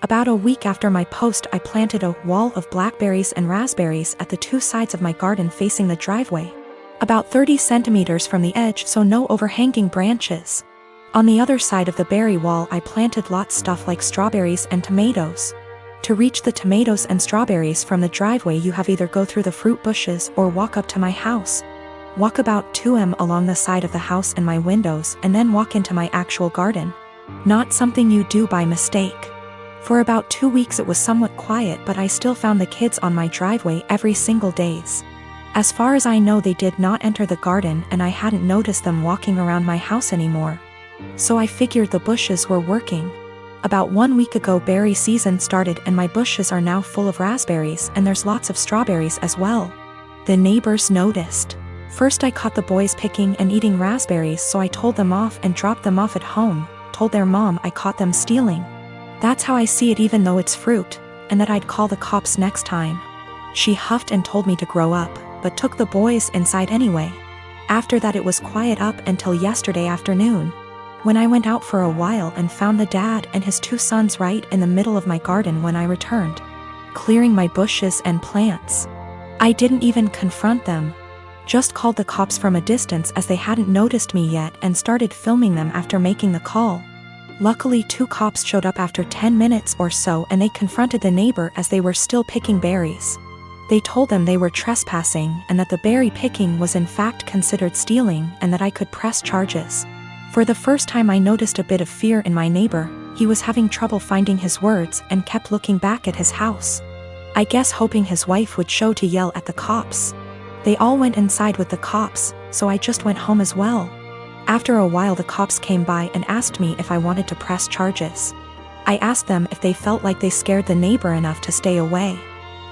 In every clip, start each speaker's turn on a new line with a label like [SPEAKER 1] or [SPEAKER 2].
[SPEAKER 1] About a week after my post, I planted a wall of blackberries and raspberries at the two sides of my garden facing the driveway. About 30 centimeters from the edge, so no overhanging branches. On the other side of the berry wall, I planted lots stuff like strawberries and tomatoes. To reach the tomatoes and strawberries from the driveway, you have either go through the fruit bushes or walk up to my house. Walk about 2 m along the side of the house and my windows, and then walk into my actual garden. Not something you do by mistake. For about 2 weeks it was somewhat quiet, but I still found the kids on my driveway every single days. As far as I know, they did not enter the garden, and I hadn't noticed them walking around my house anymore. So I figured the bushes were working. About 1 week ago, berry season started, and my bushes are now full of raspberries, and there's lots of strawberries as well. The neighbors noticed. First I caught the boys picking and eating raspberries, so I told them off and dropped them off at home, told their mom I caught them stealing. That's how I see it, even though it's fruit, and that I'd call the cops next time. She huffed and told me to grow up, but took the boys inside anyway. After that it was quiet up until yesterday afternoon, when I went out for a while and found the dad and his 2 sons right in the middle of my garden when I returned, clearing my bushes and plants. I didn't even confront them. Just called the cops from a distance as they hadn't noticed me yet, and started filming them after making the call. Luckily 2 cops showed up after 10 minutes or so, and they confronted the neighbor as they were still picking berries. They told them they were trespassing and that the berry picking was in fact considered stealing, and that I could press charges. For the first time I noticed a bit of fear in my neighbor. He was having trouble finding his words and kept looking back at his house. I guess hoping his wife would show to yell at the cops. They all went inside with the cops, so I just went home as well. After a while the cops came by and asked me if I wanted to press charges. I asked them if they felt like they scared the neighbor enough to stay away.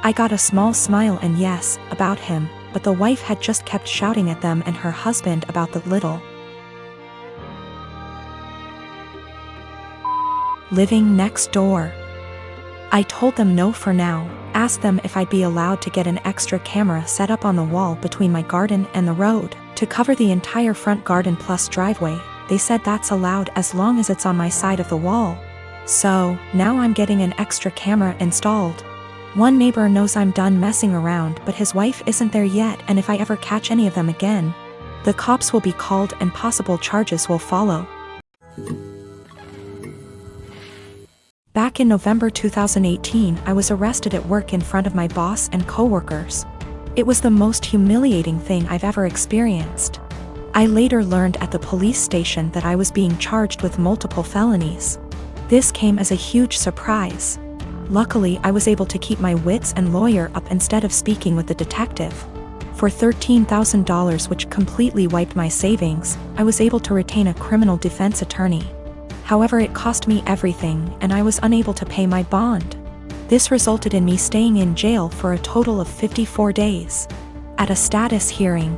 [SPEAKER 1] I got a small smile and yes, about him, but the wife had just kept shouting at them and her husband about the little. Living next door. I told them no for now, asked them if I'd be allowed to get an extra camera set up on the wall between my garden and the road, to cover the entire front garden plus driveway. They said that's allowed as long as it's on my side of the wall. So, now I'm getting an extra camera installed. One neighbor knows I'm done messing around, but his wife isn't there yet, and if I ever catch any of them again, the cops will be called and possible charges will follow. Back in November 2018, I was arrested at work in front of my boss and coworkers. It was the most humiliating thing I've ever experienced. I later learned at the police station that I was being charged with multiple felonies. This came as a huge surprise. Luckily, I was able to keep my wits and lawyer up instead of speaking with the detective. For $13,000, which completely wiped my savings, I was able to retain a criminal defense attorney. However, it cost me everything, and I was unable to pay my bond. This resulted in me staying in jail for a total of 54 days. At a status hearing,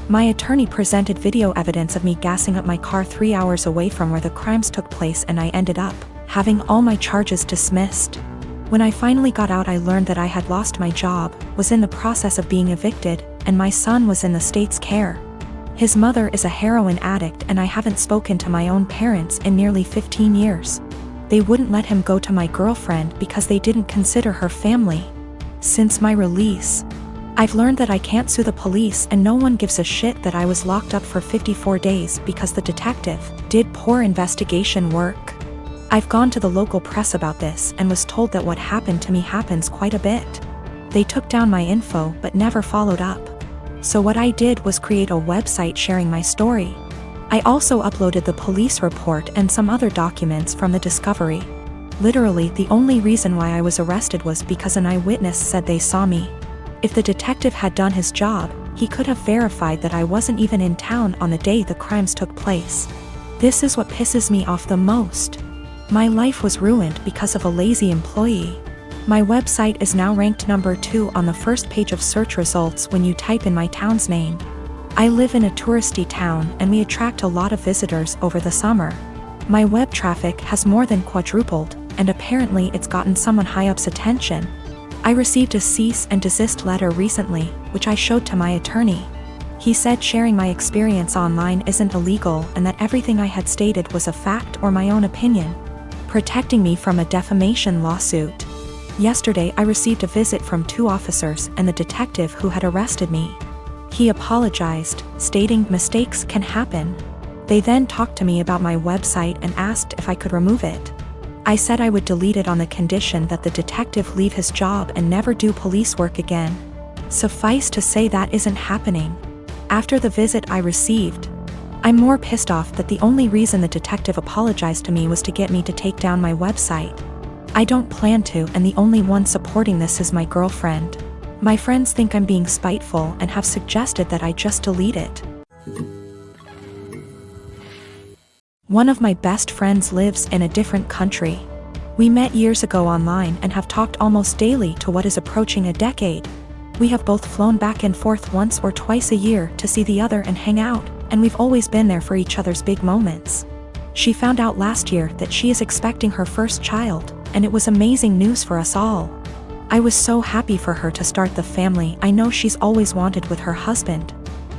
[SPEAKER 1] my attorney presented video evidence of me gassing up my car 3 hours away from where the crimes took place, and I ended up having all my charges dismissed. When I finally got out, I learned that I had lost my job, was in the process of being evicted, and my son was in the state's care. His mother is a heroin addict, and I haven't spoken to my own parents in nearly 15 years. They wouldn't let him go to my girlfriend because they didn't consider her family. Since my release, I've learned that I can't sue the police, and no one gives a shit that I was locked up for 54 days because the detective did poor investigation work. I've gone to the local press about this and was told that what happened to me happens quite a bit. They took down my info but never followed up. So what I did was create a website sharing my story. I also uploaded the police report and some other documents from the discovery. Literally, the only reason why I was arrested was because an eyewitness said they saw me. If the detective had done his job, he could have verified that I wasn't even in town on the day the crimes took place. This is what pisses me off the most. My life was ruined because of a lazy employee. My website is now ranked number 2 on the first page of search results when you type in my town's name. I live in a touristy town, and we attract a lot of visitors over the summer. My web traffic has more than quadrupled, and apparently it's gotten someone high up's attention. I received a cease and desist letter recently, which I showed to my attorney. He said sharing my experience online isn't illegal, and that everything I had stated was a fact or my own opinion. protecting me from a defamation lawsuit. Yesterday I received a visit from 2 officers and the detective who had arrested me. He apologized, stating mistakes can happen. They then talked to me about my website and asked if I could remove it. I said I would delete it on the condition that the detective leave his job and never do police work again. Suffice to say that isn't happening. After the visit I received, I'm more pissed off that the only reason the detective apologized to me was to get me to take down my website. I don't plan to, and the only one supporting this is my girlfriend. My friends think I'm being spiteful and have suggested that I just delete it. One of my best friends lives in a different country. We met years ago online and have talked almost daily to what is approaching a decade. We have both flown back and forth once or twice a year to see the other and hang out, and we've always been there for each other's big moments. She found out last year that she is expecting her first child, and it was amazing news for us all. I was so happy for her to start the family I know she's always wanted with her husband.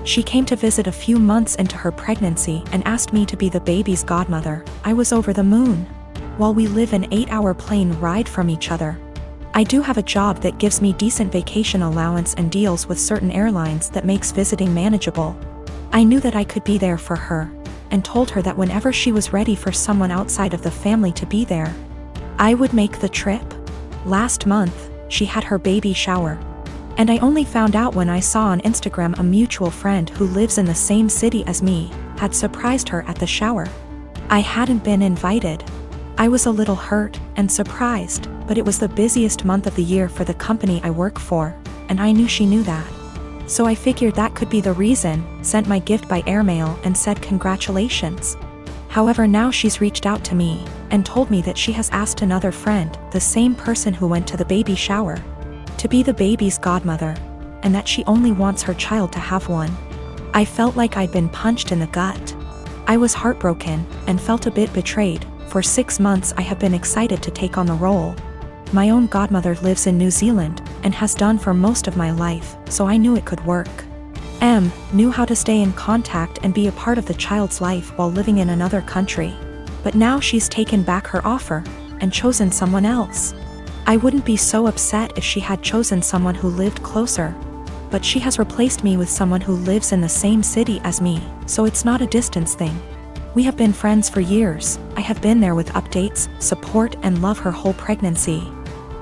[SPEAKER 1] She came to visit a few months into her pregnancy and asked me to be the baby's godmother. I was over the moon. While we live an 8-hour plane ride from each other, I do have a job that gives me decent vacation allowance and deals with certain airlines that makes visiting manageable. I knew that I could be there for her, and told her that whenever she was ready for someone outside of the family to be there, I would make the trip. Last month, she had her baby shower. And I only found out when I saw on Instagram a mutual friend who lives in the same city as me had surprised her at the shower. I hadn't been invited. I was a little hurt and surprised, but it was the busiest month of the year for the company I work for, and I knew she knew that. So I figured that could be the reason, sent my gift by airmail and said congratulations. However, now she's reached out to me and told me that she has asked another friend, the same person who went to the baby shower, to be the baby's godmother, and that she only wants her child to have one. I felt like I'd been punched in the gut. I was heartbroken and felt a bit betrayed. For 6 months I have been excited to take on the role. My own godmother lives in New Zealand and has done for most of my life, so I knew it could work. Knew how to stay in contact and be a part of the child's life while living in another country. But now she's taken back her offer and chosen someone else. I wouldn't be so upset if she had chosen someone who lived closer. But she has replaced me with someone who lives in the same city as me, so it's not a distance thing. We have been friends for years. I have been there with updates, support, and love her whole pregnancy.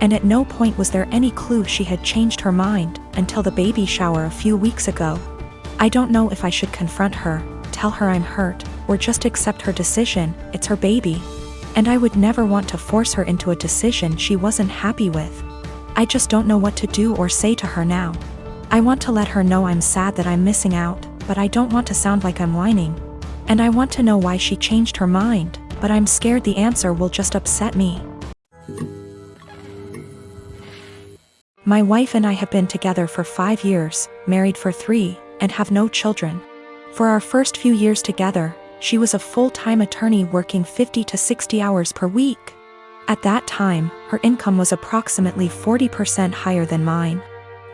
[SPEAKER 1] And at no point was there any clue she had changed her mind until the baby shower a few weeks ago. I don't know if I should confront her, tell her I'm hurt, or just accept her decision. It's her baby. And I would never want to force her into a decision she wasn't happy with. I just don't know what to do or say to her now. I want to let her know I'm sad that I'm missing out, but I don't want to sound like I'm whining. And I want to know why she changed her mind, but I'm scared the answer will just upset me. My wife and I have been together for 5 years, married for 3, and have no children. For our first few years together, she was a full-time attorney working 50 to 60 hours per week. At that time, her income was approximately 40% higher than mine.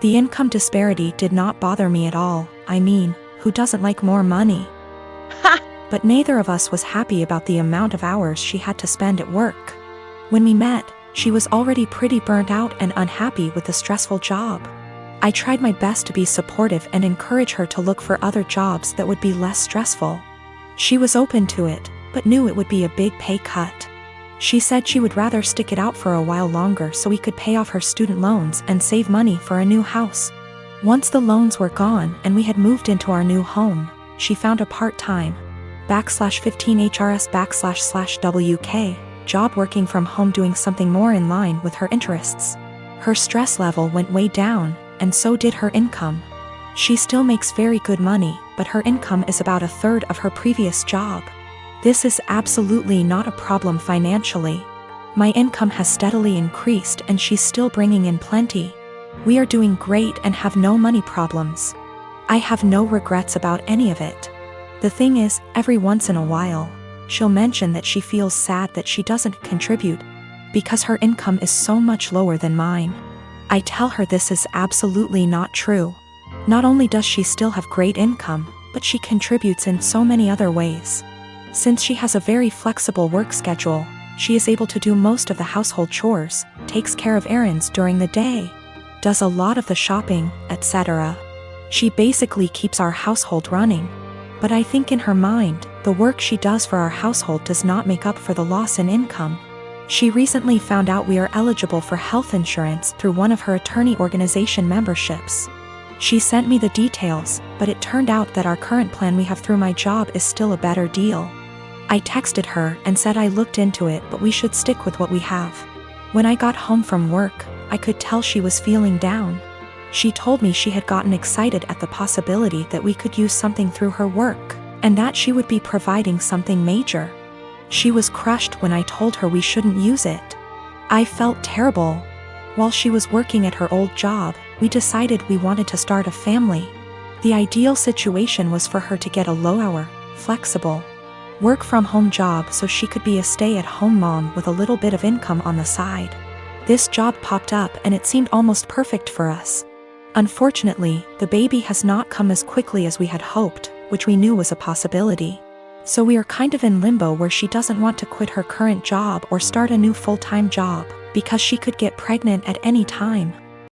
[SPEAKER 1] The income disparity did not bother me at all. I mean, who doesn't like more money? But neither of us was happy about the amount of hours she had to spend at work. When we met, she was already pretty burnt out and unhappy with the stressful job. I tried my best to be supportive and encourage her to look for other jobs that would be less stressful. She was open to it, but knew it would be a big pay cut. She said she would rather stick it out for a while longer so we could pay off her student loans and save money for a new house. Once the loans were gone and we had moved into our new home, she found a part-time /15HRS//WK job working from home doing something more in line with her interests. Her stress level went way down, and so did her income. She still makes very good money, but her income is about a third of her previous job. This is absolutely not a problem financially. My income has steadily increased and she's still bringing in plenty. We are doing great and have no money problems. I have no regrets about any of it. The thing is, every once in a while, she'll mention that she feels sad that she doesn't contribute because her income is so much lower than mine. I tell her this is absolutely not true. Not only does she still have great income, but she contributes in so many other ways. Since she has a very flexible work schedule, She is able to do most of the household chores, takes care of errands during the day, does a lot of the shopping, etc. She basically keeps our household running. But I think in her mind, the work she does for our household does not make up for the loss in income. She recently found out we are eligible for health insurance through one of her attorney organization memberships. She sent me the details, but it turned out that our current plan we have through my job is still a better deal. I texted her and said I looked into it, but we should stick with what we have. When I got home from work, I could tell she was feeling down. She told me she had gotten excited at the possibility that we could use something through her work, and that she would be providing something major. She was crushed when I told her we shouldn't use it. I felt terrible. While she was working at her old job, we decided we wanted to start a family. The ideal situation was for her to get a low-hour, flexible, work-from-home job so she could be a stay-at-home mom with a little bit of income on the side. This job popped up and it seemed almost perfect for us. Unfortunately, the baby has not come as quickly as we had hoped, which we knew was a possibility. So we are kind of in limbo where she doesn't want to quit her current job or start a new full-time job, because she could get pregnant at any time.